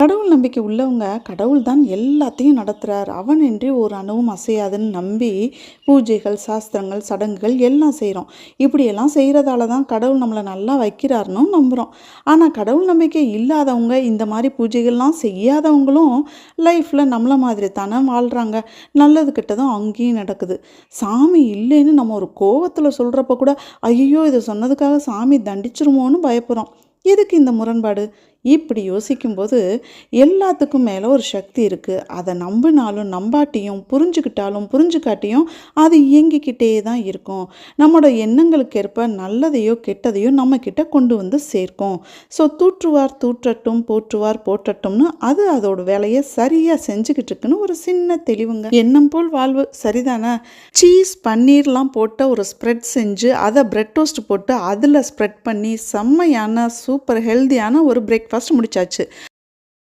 கடவுள் நம்பிக்கை உள்ளவங்க கடவுள் தான் எல்லாத்தையும் நடத்துகிறார், அவனின்றி ஒரு அணுவும் அசையாதுன்னு நம்பி பூஜைகள், சாஸ்திரங்கள், சடங்குகள் எல்லாம் செய்கிறோம். இப்படியெல்லாம் செய்கிறதால தான் கடவுள் நம்மளை நல்லா வைக்கிறாருன்னு நம்புகிறோம். ஆனால் கடவுள் நம்பிக்கை இல்லாதவங்க, இந்த மாதிரி பூஜைகள்லாம் செய்யாதவங்களும் லைஃப்பில் நம்மளை மாதிரி தானே வாழ்கிறாங்க. நல்லது கெட்டதும் அங்கேயும் நடக்குது. சாமி இல்லைன்னு நம்ம ஒரு கோவத்தில் சொல்கிறப்ப கூட ஐயோ இதை சொன்னதுக்காக சாமி தண்டிச்சிருமோன்னு பயப்படுறோம். எதுக்கு இந்த முரண்பாடு? இப்படி யோசிக்கும்போது எல்லாத்துக்கும் மேலே ஒரு சக்தி இருக்குது. அதை நம்பினாலும் நம்பாட்டியும் புரிஞ்சுக்கிட்டாலும் புரிஞ்சுக்காட்டியும் அது இயங்கிக்கிட்டே தான் இருக்கும். நம்மளோட எண்ணங்களுக்கு ஏற்ப நல்லதையோ கெட்டதையோ நம்மக்கிட்ட கொண்டு வந்து சேர்க்கும். ஸோ தூற்றுவார் தூற்றட்டும், போற்றுவார் போற்றட்டும்னு அது அதோட வேலையை சரியாக செஞ்சுக்கிட்டு இருக்குன்னு ஒரு சின்ன தெளிவுங்க. எண்ணம் போல் வாழ்வு, சரிதானே? சீஸ் பன்னீர்லாம் போட்ட ஒரு ஸ்ப்ரெட் செஞ்சு அதை பிரெட் டோஸ்ட் போட்டு அதில் ஸ்ப்ரெட் பண்ணி செம்மையான சூப்பர் ஹெல்த்தியான ஒரு பிரேக்ஃபாஸ்ட் முடிச்சாச்சு.